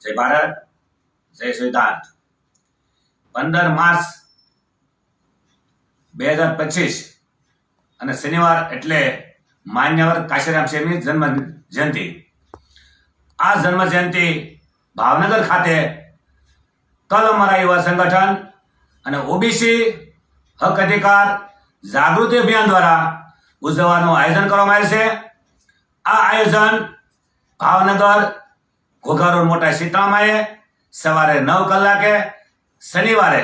જય ભારત, જય સંવિધાન। 15 માર્ચ 2025 અને શનિવાર એટલે માન્યવર કાશીરામ સાહેબની જન્મ જયંતિ। આ જન્મ જયંતિ ભાવનગર ખાતે કલ અમારા યુવા સંગઠન અને ઓબીસી હક અધિકાર જાગૃતિ અભિયાન દ્વારા ઉજવવાનું આયોજન કરવામાં આવ્યું છે। આ આયોજન ભાવનગર ઘોઘા રોડ મોટા શીતળામાએ સવારે 9 કલાકે શનિવારે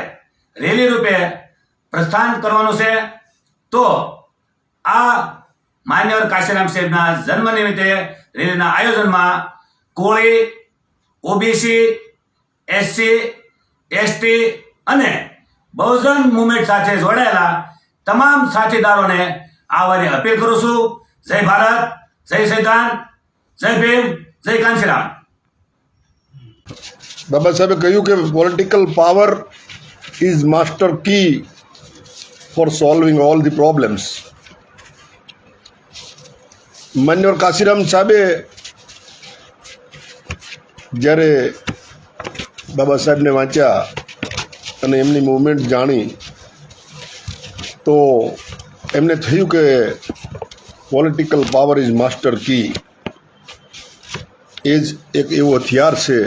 રેલી રૂપે પ્રસ્થાન કરવાનું છે। તો આ માન્યવર કાશીરામ સાહેબના જન્મ નિમિત્તે રેલીના આયોજનમાં કોળી, ઓબીસી, એસસી, એસટી અને બહુજન મુવમેન્ટ સાથે જોડાયેલા તમામ સાથીદારોને આવવાની અપીલ કરું છું। જય ભારત, જય સંવિધાન, જય ભીમ, જય કાંશીરામ। બાબા સાહેબે કહ્યું કે political power is master key for solving all the problems. માન્યવર કાશીરામ સાહેબે જ્યારે બાબા સાહેબને વાંચ્યા અને એમની મૂવમેન્ટ જાણી તો એમને થયું કે political power is master key, એ જ એક એવો હથિયાર છે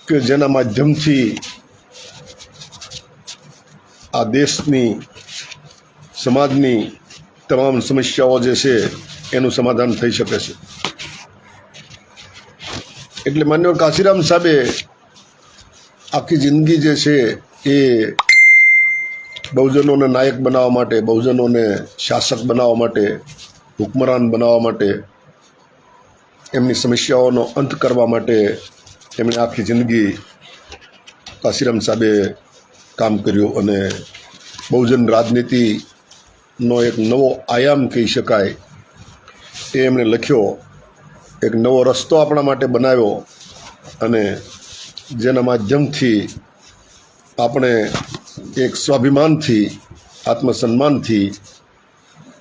કે જેના માધ્યમથી આ દેશની સમાજની તમામ સમસ્યાઓ જે છે એનું સમાધાન થઈ શકે છે। એટલે માન્યવર કાશીરામ સાહેબે આખી જિંદગી જે છે એ બહુજનોને નાયક બનાવવા માટે, બહુજનોને શાસક બનાવવા માટે, હુકમરાન બનાવવા માટે, એમની સમસ્યાઓનો અંત કરવા માટે એમણે આખી જિંદગી કાશીરામ સાહેબે કામ કર્યું અને બહુજન રાજનીતિનો એક નવો આયામ કહી શકાય એ એમણે લખ્યો, એક નવો રસ્તો આપણા માટે બનાવ્યો અને જેના માધ્યમથી આપણે એક સ્વાભિમાનથી, આત્મસન્માનથી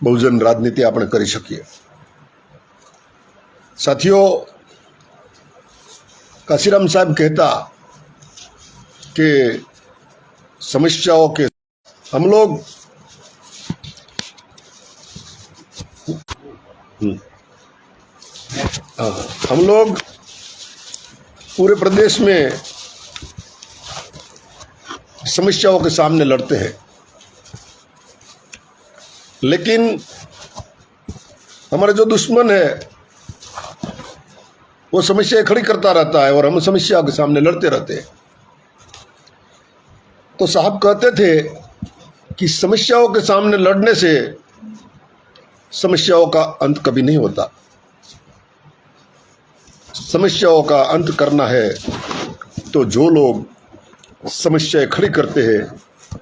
બહુજન રાજનીતિ આપણે કરી શકીએ। साथियों, काशीराम साहब कहता कि समस्याओं के हम लोग पूरे प्रदेश में समस्याओं के सामने लड़ते हैं, लेकिन हमारा जो दुश्मन है वो समस्याएं खड़ी करता रहता है और हम समस्या के सामने लड़ते रहते हैं। तो साहब कहते थे कि समस्याओं के सामने लड़ने से समस्याओं का अंत कभी नहीं होता। समस्याओं का अंत करना है तो जो लोग समस्याएं खड़ी करते हैं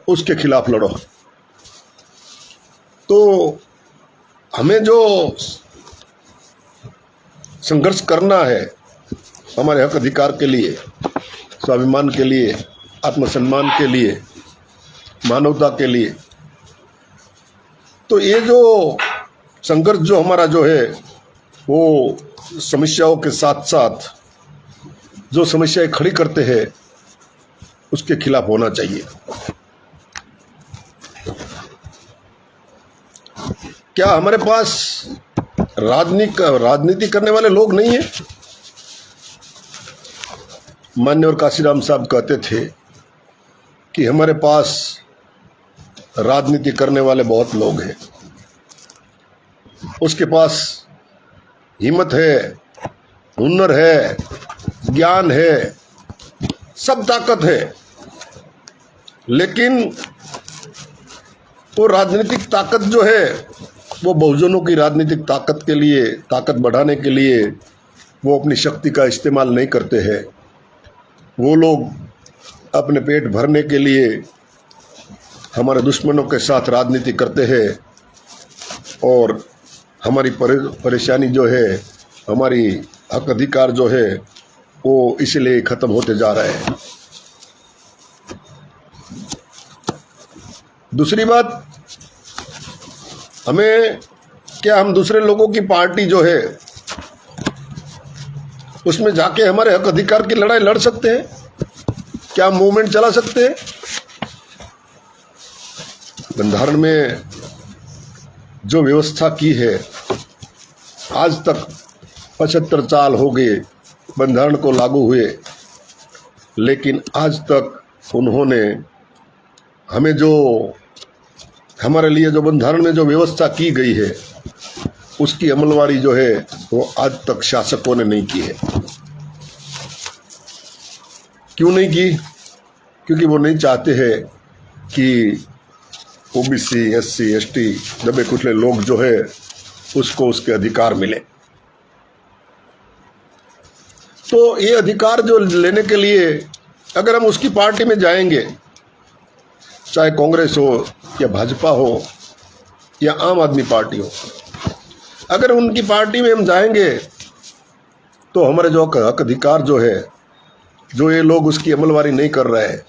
उसके खिलाफ लड़ो। तो हमें जो संघर्ष करना है हमारे हक अधिकार के लिए, स्वाभिमान के लिए, आत्मसम्मान के लिए, मानवता के लिए, तो ये जो संघर्ष जो हमारा जो है वो समस्याओं के साथ साथ जो समस्याएं खड़ी करते हैं उसके खिलाफ होना चाहिए। क्या हमारे पास राजनीति करने वाले लोग नहीं है? मान्यवर काशीराम साहब कहते थे कि हमारे पास राजनीति करने वाले बहुत लोग हैं, उसके पास हिम्मत है, हुनर है, ज्ञान है, सब ताकत है, लेकिन वो राजनीतिक ताकत जो है वो बहुजनों की राजनीतिक ताकत के लिए, ताकत बढ़ाने के लिए वो अपनी शक्ति का इस्तेमाल नहीं करते हैं। वो लोग अपने पेट भरने के लिए हमारे दुश्मनों के साथ राजनीति करते हैं और हमारी परेशानी जो है, हमारी हक अधिकार जो है वो इसलिए ख़त्म होते जा रहे हैं। दूसरी बात, हमें क्या हम दूसरे लोगों की पार्टी जो है उसमें जाके हमारे हक अधिकार की लड़ाई लड़ सकते हैं? क्या मूवमेंट चला सकते हैं? बंधारण में जो व्यवस्था की है, आज तक 75 साल हो गए बंधारण को लागू हुए, लेकिन आज तक उन्होंने हमें जो हमारे लिए जो बंधारण में जो व्यवस्था की गई है उसकी अमलवारी जो है वो आज तक शासकों ने नहीं की है। क्यों नहीं की? क्योंकि वो नहीं चाहते हैं कि ओबीसी, एससी, एसटी, दबे कुचले लोग जो है उसको उसके अधिकार मिले। तो ये अधिकार जो लेने के लिए अगर हम उसकी पार्टी में जाएंगे, चाहे कांग्रेस हो या भाजपा हो या आम आदमी पार्टी हो, अगर उनकी पार्टी में हम जाएंगे तो हमारे जो हक अधिकार जो है, जो ये लोग उसकी अमलवारी नहीं कर रहे हैं,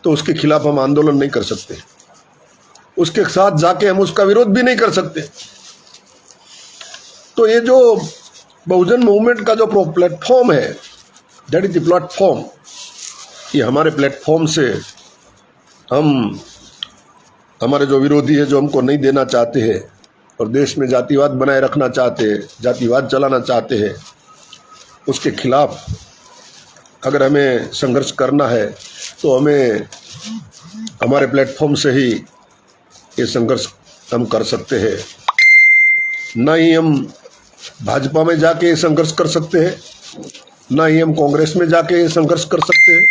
तो उसके खिलाफ हम आंदोलन नहीं कर सकते, उसके साथ जाके हम उसका विरोध भी नहीं कर सकते। तो ये जो बहुजन मूवमेंट का जो प्लेटफॉर्म है, दैट इज द प्लेटफॉर्म, ये हमारे प्लेटफॉर्म से हम हमारे जो विरोधी है, जो हमको नहीं देना चाहते हैं और देश में जातिवाद बनाए रखना चाहते हैं, जातिवाद चलाना चाहते हैं, उसके खिलाफ अगर हमें संघर्ष करना है तो हमें हमारे प्लेटफॉर्म से ही ये संघर्ष हम कर सकते हैं। ना ही हम भाजपा में जाके संघर्ष कर सकते हैं, ना ही हम कांग्रेस में जाके संघर्ष कर सकते हैं,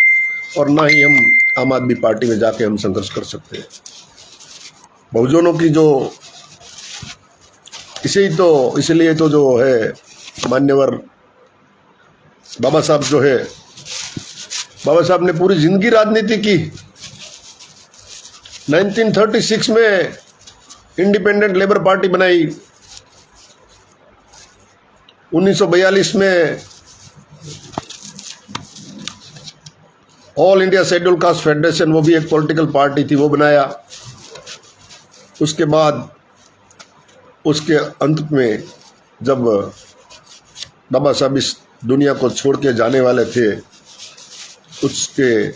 और ना ही हम आम आदमी पार्टी में जाके हम संघर्ष कर सकते हैं। बहुजनों की जो इसलिए तो जो है मान्यवर बाबा साहब जो है, बाबा साहब ने पूरी जिंदगी राजनीति की। 1936 में इंडिपेंडेंट लेबर पार्टी बनाई, 1942 में all India schedule caste federation, वो भी एक पॉलिटिकल पार्टी थी, वो बनाया। उसके बाद उसके अंत में जब बाबा साहब इस दुनिया को छोड़ के जाने वाले थे, उसके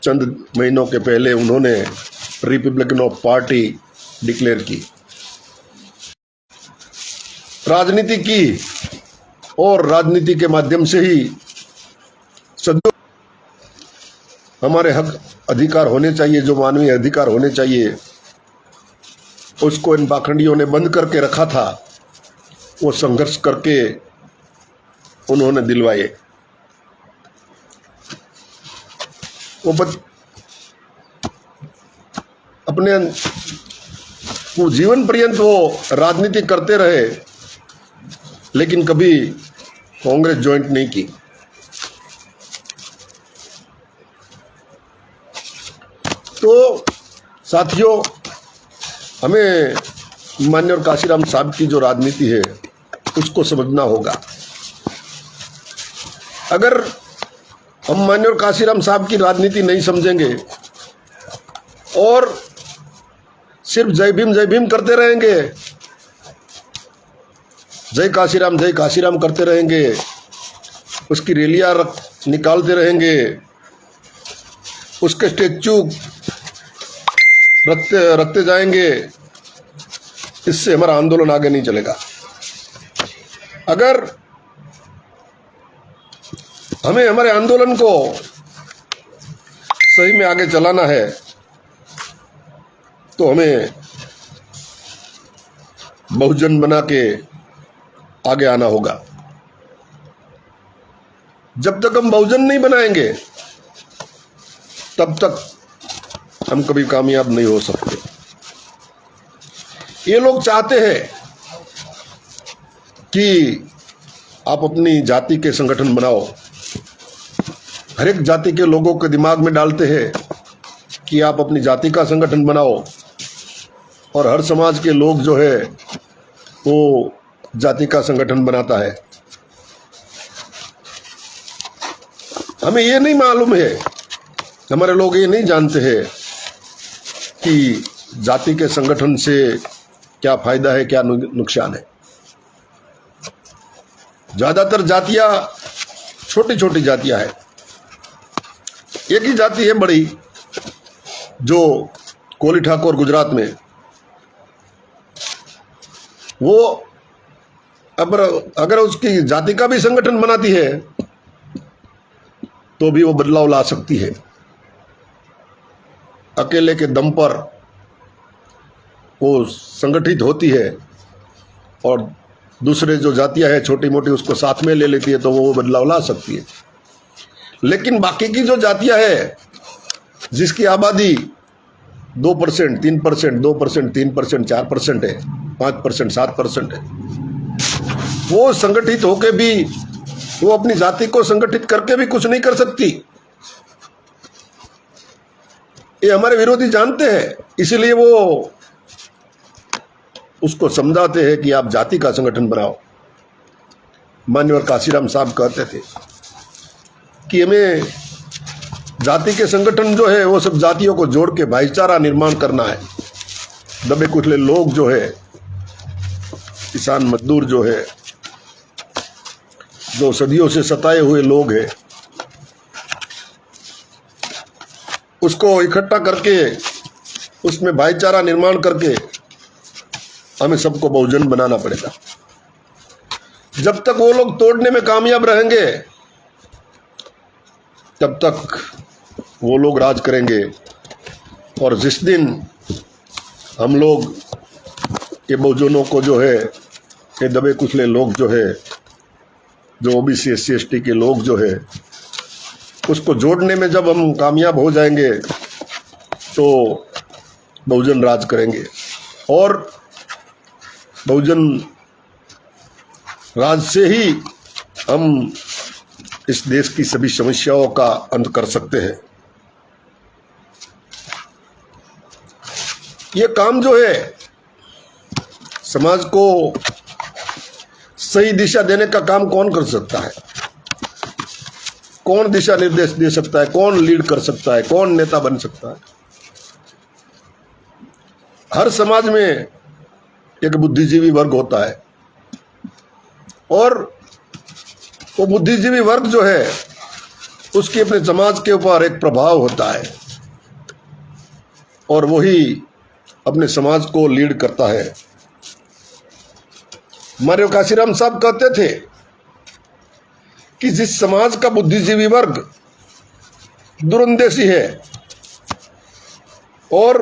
चंद महीनों के पहले उन्होंने रिपब्लिकन ऑफ पार्टी डिक्लेयर की, राजनीति की, और राजनीति के माध्यम से ही सदैव हमारे हक अधिकार होने चाहिए, जो मानवीय अधिकार होने चाहिए, उसको इन पाखंडियों ने बंद करके रखा था। वो संघर्ष करके उन्होंने दिलवाए। वो अपने वो जीवन पर्यंत वो राजनीति करते रहे, लेकिन कभी कांग्रेस ज्वाइन नहीं की। तो साथियों, हमें माननीय काशीराम साहब की जो राजनीति है उसको समझना होगा। अगर हम माननीय काशीराम साहब की राजनीति नहीं समझेंगे और सिर्फ जय भीम करते रहेंगे, जय काशीराम करते रहेंगे, उसकी रैलियां निकालते रहेंगे, उसके स्टैचू रखते जाएंगे, इससे हमारा आंदोलन आगे नहीं चलेगा। अगर हमें हमारे आंदोलन को सही में आगे चलाना है तो हमें बहुजन बना के आगे आना होगा। जब तक हम बहुजन नहीं बनाएंगे तब तक हम कभी कामयाब नहीं हो सकते। ये लोग चाहते हैं कि आप अपनी जाति के संगठन बनाओ, हर एक जाति के लोगों के दिमाग में डालते हैं कि आप अपनी जाति का संगठन बनाओ, और हर समाज के लोग जो है वो जाति का संगठन बनाता है। हमें ये नहीं मालूम है, हमारे लोग ये नहीं जानते हैं कि जाति के संगठन से क्या फायदा है, क्या नुकसान है। ज़्यादातर जातियाँ छोटी छोटी जातियाँ हैं। एक ही जाति है बड़ी, जो कोली ठाकुर गुजरात में, वो अगर उसकी जाति का भी संगठन बनाती है तो भी वो बदलाव ला सकती है। अकेले के दम पर वो संगठित होती है और दूसरे जो जातियां हैं छोटी मोटी उसको साथ में ले लेती है, तो वो बदलाव ला सकती है। लेकिन बाकी की जो जातियां हैं, जिसकी आबादी 2%, 3%, 2%, 3%, 4% है, 5%, 7% है, वो संगठित होके भी, वो अपनी जाति को संगठित करके भी कुछ नहीं कर सकती। ये हमारे विरोधी जानते हैं, इसलिए वो उसको समझाते हैं कि आप जाति का संगठन बनाओ। मान्यवर काशीराम साहब कहते थे कि हमें जाति के संगठन जो है वो सब जातियों को जोड़ के भाईचारा निर्माण करना है। दबे कुचले लोग जो है, किसान मजदूर जो है, जो सदियों से सताए हुए लोग हैं, उसको इकट्ठा करके उसमें भाईचारा निर्माण करके हमें सबको बहुजन बनाना पड़ेगा। जब तक वो लोग तोड़ने में कामयाब रहेंगे तब तक वो लोग राज करेंगे। और जिस दिन हम लोग ये बहुजनों को जो है, ये दबे कुचले लोग जो है, जो ओबीसी SC ST के लोग जो है, उसको जोड़ने में जब हम कामयाब हो जाएंगे तो बहुजन राज करेंगे। और बहुजन राज से ही हम इस देश की सभी समस्याओं का अंत कर सकते हैं। ये काम जो है, समाज को सही दिशा देने का काम कौन कर सकता है? कौन दिशा निर्देश दे सकता है? कौन लीड कर सकता है? कौन नेता बन सकता है? हर समाज में एक बुद्धिजीवी वर्ग होता है, और वो बुद्धिजीवी वर्ग जो है उसके अपने समाज के ऊपर एक प्रभाव होता है, और वही अपने समाज को लीड करता है। मान्यवर काशीराम साहब कहते थे कि जिस समाज का बुद्धिजीवी वर्ग दूरंदेशी है और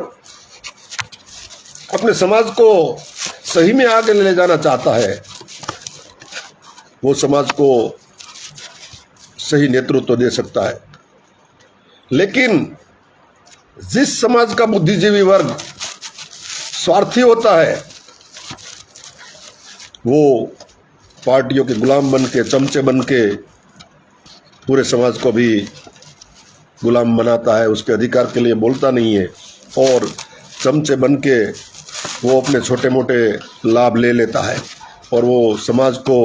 अपने समाज को सही में आगे ले जाना चाहता है, वो समाज को सही नेतृत्व दे सकता है। लेकिन जिस समाज का बुद्धिजीवी वर्ग स्वार्थी होता है, वो पार्टियों के गुलाम बन के, चमचे बन के पूरे समाज को भी गुलाम बनाता है, उसके अधिकार के लिए बोलता नहीं है, और चमचे बन के वो अपने छोटे मोटे लाभ ले लेता है और वो समाज को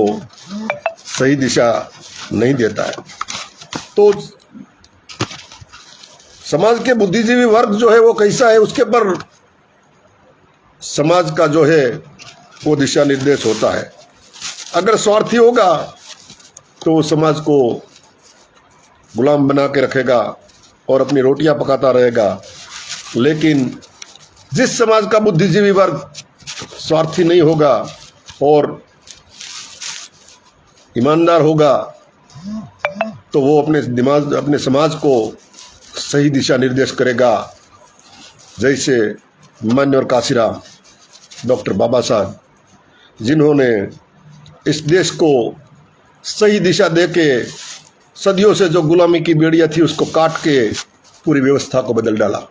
सही दिशा नहीं देता है। तो समाज के बुद्धिजीवी वर्ग जो है वो कैसा है, उसके पर समाज का जो है वो दिशा निर्देश होता है। अगर स्वार्थी होगा तो वो समाज को गुलाम बना के रखेगा और अपनी रोटियां पकाता रहेगा। लेकिन जिस समाज का बुद्धिजीवी वर्ग स्वार्थी नहीं होगा और ईमानदार होगा, तो वो अपने समाज को सही दिशा निर्देश करेगा। जैसे मान्यवर काशीराम, डॉक्टर बाबा साहब, जिन्होंने इस देश को सही दिशा देके सदियों से जो गुलामी की बेड़ियां थी उसको काट के पूरी व्यवस्था को बदल डाला।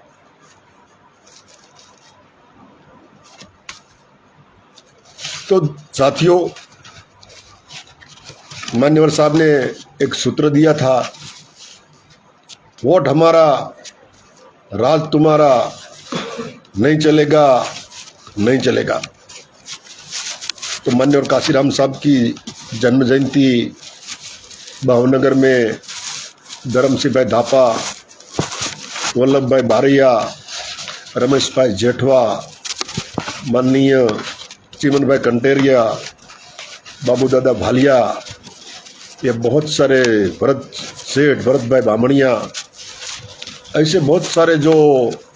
तो साथियों, मान्यवर साहब ने एक सूत्र दिया था, वोट हमारा राज तुम्हारा, नहीं चलेगा नहीं चलेगा। तो मान्यवर काशीराम साहब की जन्म जयंती भावनगर में धर्म सिंह भाई धापा, वल्लभ भाई बारैया, रमेश भाई जेठवा, माननीय चिमन भाई कंटेरिया, बाबू दादा भालिया, ये बहुत सारे भरत सेठ, भरत भाई बामणिया, ऐसे बहुत सारे जो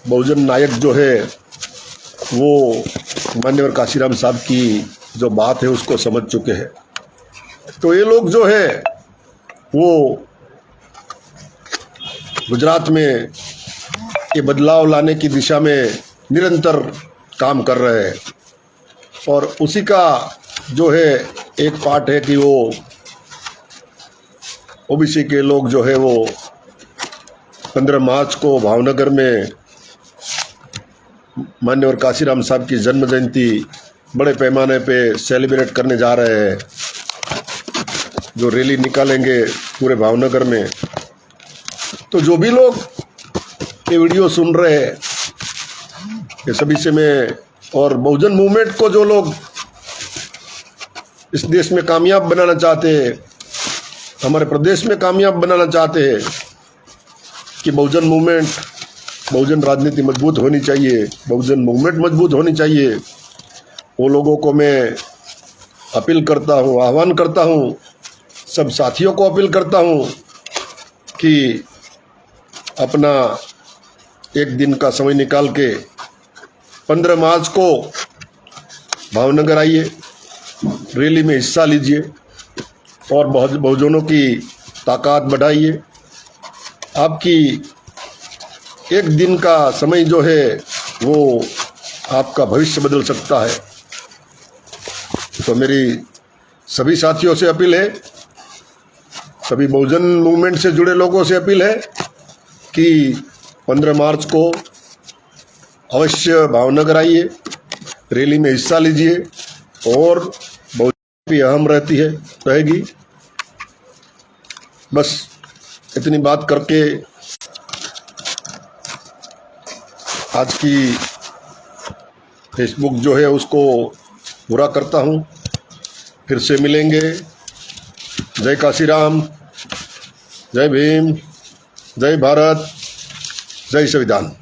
बहुजन नायक जो है वो मान्यवर काशीराम साहब की जो बात है उसको समझ चुके हैं। तो ये लोग जो है वो गुजरात में ये बदलाव लाने की दिशा में निरंतर काम कर रहे हैं और उसी का जो है एक पार्ट है कि वो ओबीसी के लोग जो है वो 15 मार्च को भावनगर में मान्यवर काशीराम साहब की जन्म जयंती बड़े पैमाने पे सेलिब्रेट करने जा रहे हैं, जो रैली निकालेंगे पूरे भावनगर में। तो जो भी लोग ये वीडियो सुन रहे हैं ये सभी से मैं, और बहुजन मूवमेंट को जो लोग इस देश में कामयाब बनाना चाहते हैं, हमारे प्रदेश में कामयाब बनाना चाहते हैं कि बहुजन मूवमेंट, बहुजन राजनीति मजबूत होनी चाहिए, बहुजन मूवमेंट मजबूत होनी चाहिए, वो लोगों को मैं अपील करता हूँ, आह्वान करता हूँ, सब साथियों को अपील करता हूँ कि अपना एक दिन का समय निकाल के 15 मार्च को भावनगर आइए, रैली में हिस्सा लीजिए और बहुजनों की ताकत बढ़ाइए। आपकी एक दिन का समय जो है वो आपका भविष्य बदल सकता है। तो मेरी सभी साथियों से अपील है, सभी बहुजन मूवमेंट से जुड़े लोगों से अपील है कि 15 मार्च को अवश्य भावनगर आइए, रैली में हिस्सा लीजिए और बहुत भी अहम रहेगी। बस इतनी बात करके आज की फेसबुक जो है उसको पूरा करता हूँ। फिर से मिलेंगे। जय काशीराम, जय भीम, जय भारत, जय संविधान।